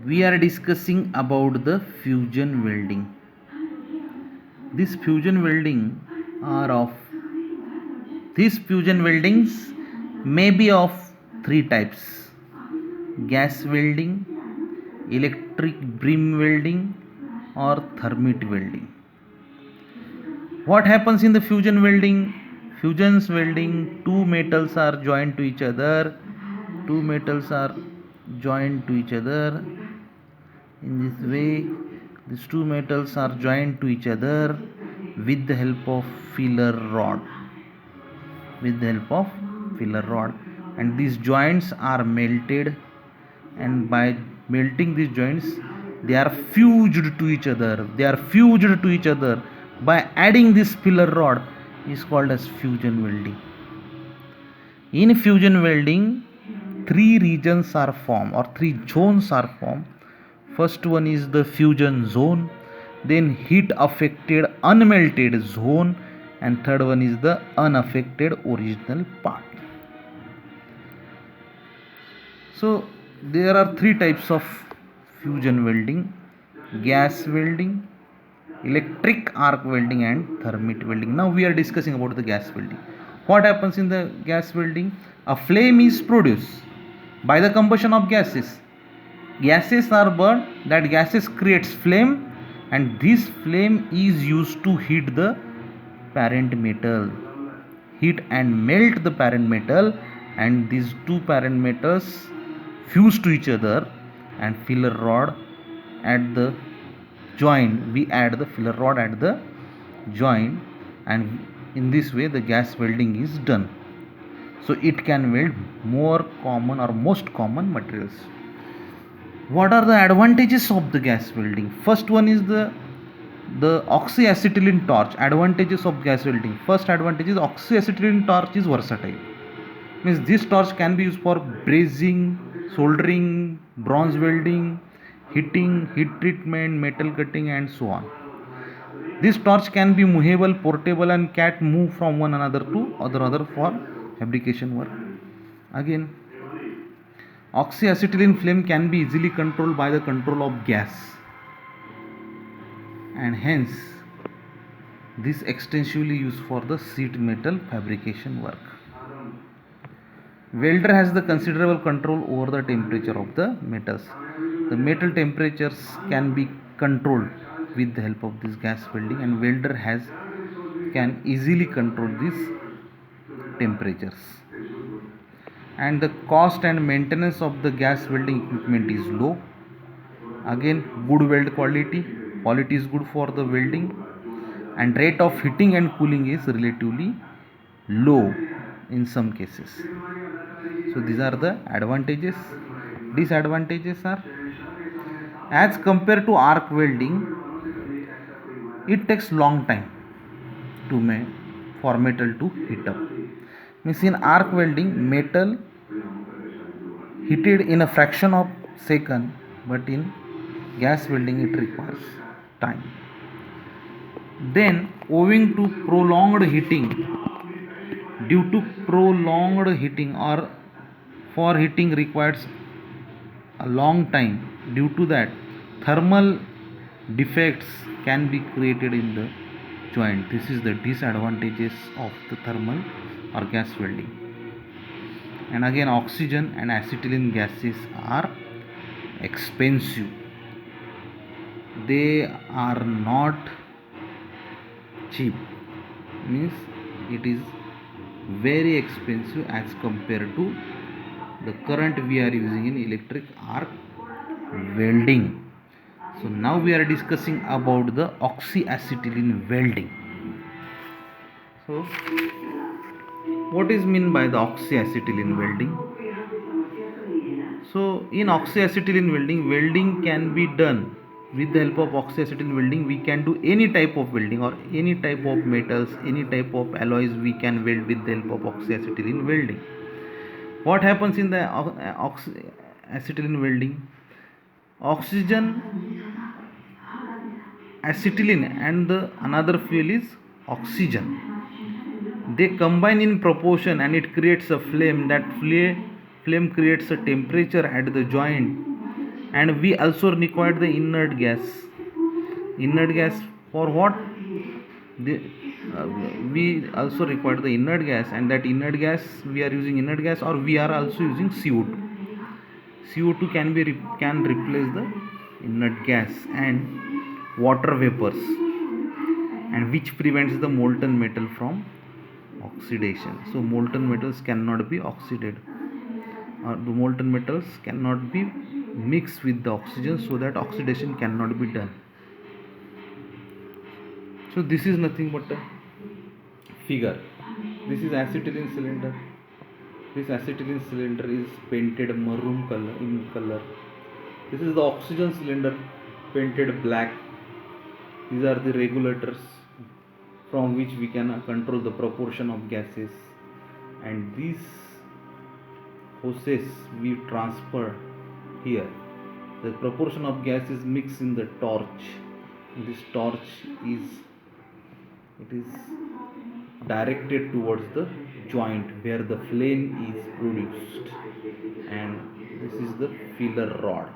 We are discussing about the fusion welding. This fusion welding are of these fusion weldings may be of three types: gas welding, electric beam welding, or thermite welding. What happens in the fusion welding? Fusion welding, two metals are joined to each other. Two metals are joined to each other. In this way, these two metals are joined to each other with the help of filler rod. With the help of filler rod, and these joints are melted, and by melting these joints, they are fused to each other. They are fused to each other by adding this filler rod is called as fusion welding. In fusion welding, three regions are formed or three zones are formed. First one is the fusion zone, then heat affected unmelted zone, and third one is the unaffected original part. So there are three types of fusion welding: gas welding, electric arc welding, and thermite welding. Now we are discussing about the gas welding. What happens in the gas welding? A flame is produced by the combustion of gases. Gases are burned, that gases creates flame, and this flame is used to heat the parent metal. Heat and melt the parent metal, and these two parent metals fuse to each other, and filler rod at the joint, we add the filler rod at the joint, and in this way the gas welding is done. So it can weld more common or most common materials. What are the advantages of the gas welding? First one is the oxyacetylene torch. Advantages of gas welding: first advantage is oxyacetylene torch is versatile. Means this torch can be used for brazing, soldering, bronze welding, heating, heat treatment, metal cutting, and so on. This torch can be movable, portable, and can move from one another to other for fabrication work. Again, oxyacetylene flame can be easily controlled by the control of gas, and hence this extensively used for the sheet metal fabrication work. Welder has the considerable control over the temperature of the metals. The metal temperatures can be controlled with the help of this gas welding, and welder can easily control these temperatures. And the cost and maintenance of the gas welding equipment is low. Again, good weld quality is good for the welding, and rate of heating and cooling is relatively low in some cases. So these are the advantages. Disadvantages are, as compared to arc welding, it takes long time for metal to heat up. Means in arc welding, metal heated in a fraction of second, but in gas welding it requires time. Then, owing to prolonged heating, due to prolonged heating or for heating requires a long time, due to that thermal defects can be created in the joint. This is the disadvantages of the thermal or gas welding. And again, oxygen and acetylene gases are expensive. They are not cheap. Means it is very expensive as compared to the current we are using in electric arc welding. So now we are discussing about the oxyacetylene welding. So what is meant by the oxyacetylene welding? So in oxyacetylene welding can be done with the help of oxyacetylene welding. We can do any type of welding or any type of metals, any type of alloys we can weld with the help of oxyacetylene welding. What happens in the acetylene welding? Oxygen, acetylene, and the another fuel is oxygen. They combine in proportion, and it creates a flame. That flame creates a temperature at the joint, And we also required the inert gas. Inert gas for what? the, uh, we also require the inert gas, and that inert gas, we are using inert gas, or we are also using CO2. CO2 can replace the inert gas and water vapors, and which prevents the molten metal from oxidation. So molten metals cannot be oxidated, or the molten metals cannot be mixed with the oxygen, so that oxidation cannot be done. So this is nothing but a figure. This is acetylene cylinder. This acetylene cylinder is painted maroon color in color. This is the oxygen cylinder, painted black. These are the regulators from which we can control the proportion of gases, and these hoses we transfer here. The proportion of gas is mixed in the torch. This torch is directed towards the joint where the flame is produced, and this is the filler rod.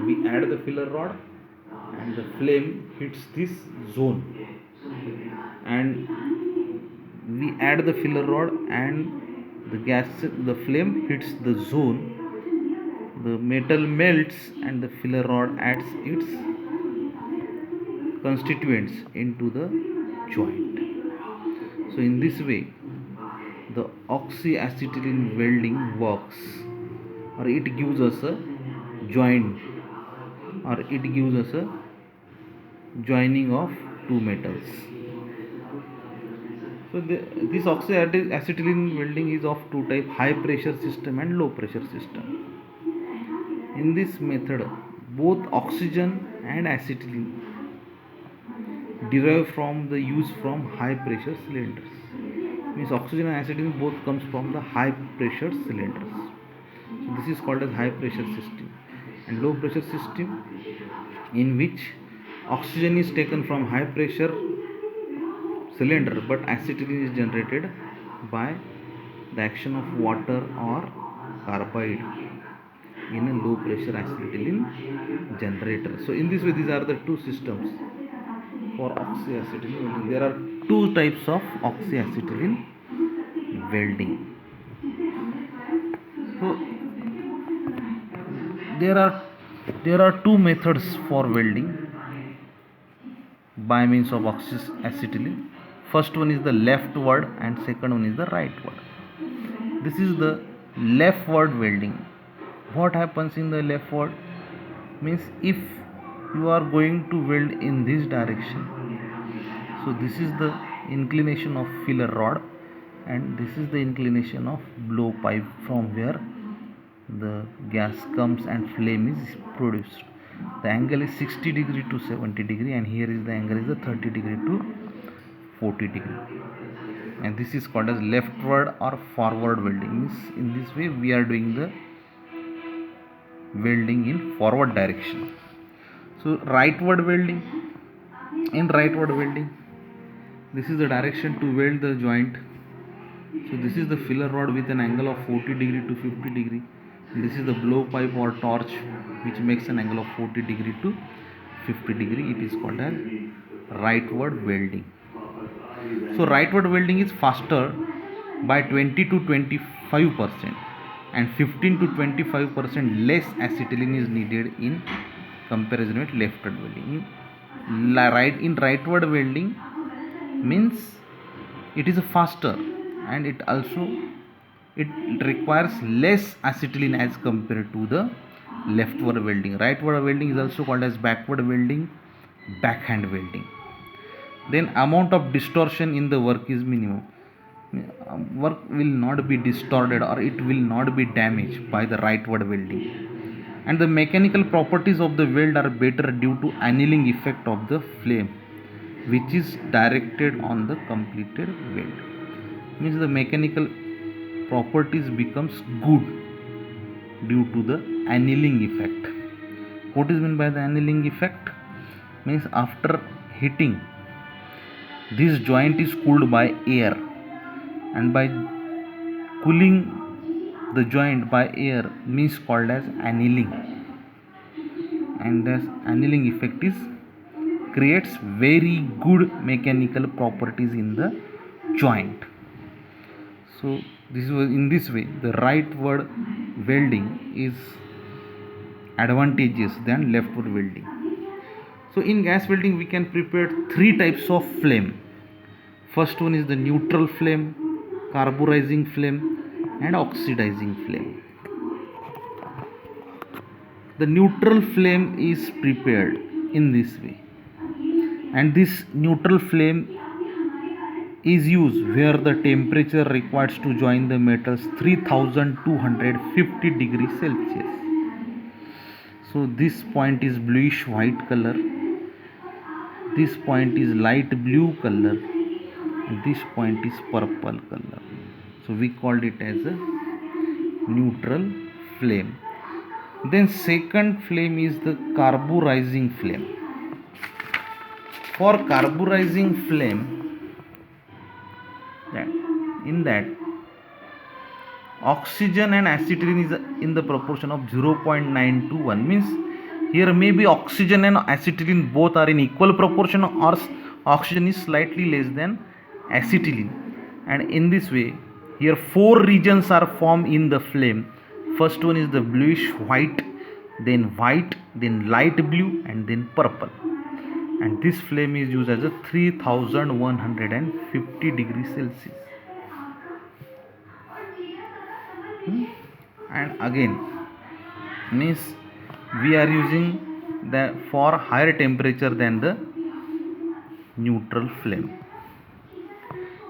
We add the filler rod, and the flame hits this zone, and we add the filler rod, and the flame hits the zone, the metal melts, and the filler rod adds its constituents into the joint. So in this way the oxyacetylene welding works, or it gives us a joint, or it gives us a joining of two metals. So this oxyacetylene welding is of two types: high pressure system and low pressure system. In this method, both oxygen and acetylene derive from the use from high pressure cylinders. Means oxygen and acetylene both comes from the high pressure cylinders. So this is called as high pressure system. And low pressure system, in which oxygen is taken from high pressure cylinder, but acetylene is generated by the action of water or carbide in a low pressure acetylene generator. So in this way, these are the two systems for oxyacetylene welding. There are two types of oxyacetylene welding. So there are two methods for welding by means of oxyacetylene. First one is the leftward, and second one is the rightward. This is the leftward welding. What happens in the leftward? Means if you are going to weld in this direction, so this is the inclination of filler rod, and this is the inclination of blowpipe from where the gas comes and flame is produced. The angle is 60 degree to 70 degree, and here is the angle is the 30 degree to 40 degree, and this is called as leftward or forward welding. Means in this way we are doing the welding in forward direction. So rightward welding. In rightward welding, this is the direction to weld the joint. So this is the filler rod with an angle of 40 degree to 50 degree. This is the blowpipe or torch which makes an angle of 40 degree to 50 degree. It is called as rightward welding. So rightward welding is faster by 20 to 25%, and 15 to 25% less acetylene is needed in comparison with leftward welding. In rightward welding means it is faster, and it requires less acetylene as compared to the leftward welding. Rightward welding is also called as backward welding, backhand welding. Then amount of distortion in the work is minimum. Work will not be distorted, or it will not be damaged by the rightward welding. And the mechanical properties of the weld are better due to annealing effect of the flame, which is directed on the completed weld. Means the mechanical properties becomes good due to the annealing effect. What is meant by the annealing effect? Means after heating, this joint is cooled by air, and by cooling the joint by air means called as annealing. and the annealing effect is creates very good mechanical properties in the joint. So this was in this way the rightward welding is advantageous than leftward welding. So in gas welding we can prepare three types of flame. First one is the neutral flame, carburizing flame and oxidizing flame. The neutral flame is prepared in this way, and this neutral flame is used where the temperature required to join the metals 3250 degrees Celsius. So this point is bluish white color, this point is light blue color, and this point is purple color. So we called it as a neutral flame. Then second flame is the carburizing flame. For carburizing flame, in that oxygen and acetylene is in the proportion of 0.9 to 1, means here maybe oxygen and acetylene both are in equal proportion, or oxygen is slightly less than acetylene, and in this way here four regions are formed in the flame. First one is the bluish white, then white, then light blue, and then purple, and this flame is used as a 3150 degrees Celsius. And again means we are using the for higher temperature than the neutral flame.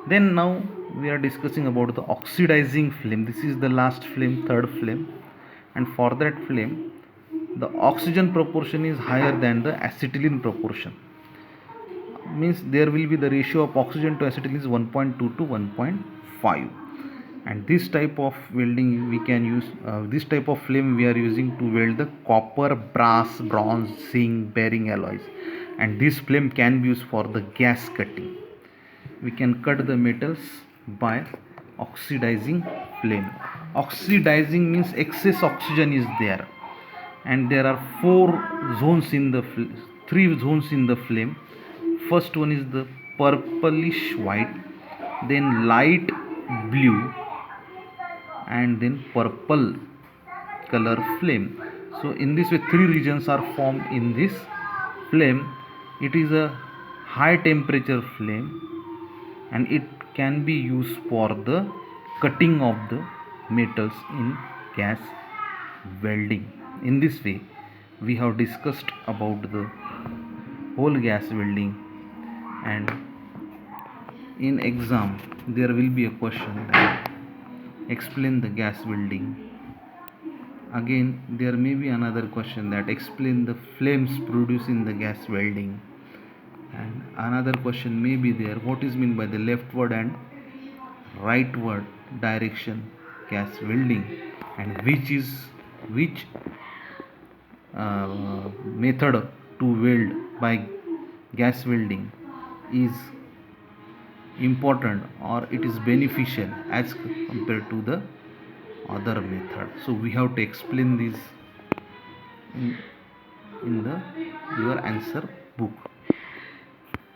Then now we are discussing about the oxidizing flame. This is the last flame, third flame, and for that flame the oxygen proportion is higher than the acetylene proportion, means there will be the ratio of oxygen to acetylene is 1.2 to 1.5, and this type of welding we can use, this type of flame we are using to weld the copper, brass, bronze, zinc bearing alloys, and this flame can be used for the gas cutting. We can cut the metals by oxidizing flame. Oxidizing means excess oxygen is there, and there are three zones in the flame. First one is the purplish white, then light blue, and then purple color flame. So in this way three regions are formed in this flame. It is a high temperature flame, and it can be used for the cutting of the metals in gas welding. In this way we have discussed about the whole gas welding, and in exam there will be a question that explain the gas welding. Again there may be another question that explain the flames produced in the gas welding, and another question may be there, what is meant by the leftward and rightward direction gas welding, and which method to weld by gas welding is important or it is beneficial as compared to the other method. So we have to explain this in the your answer book.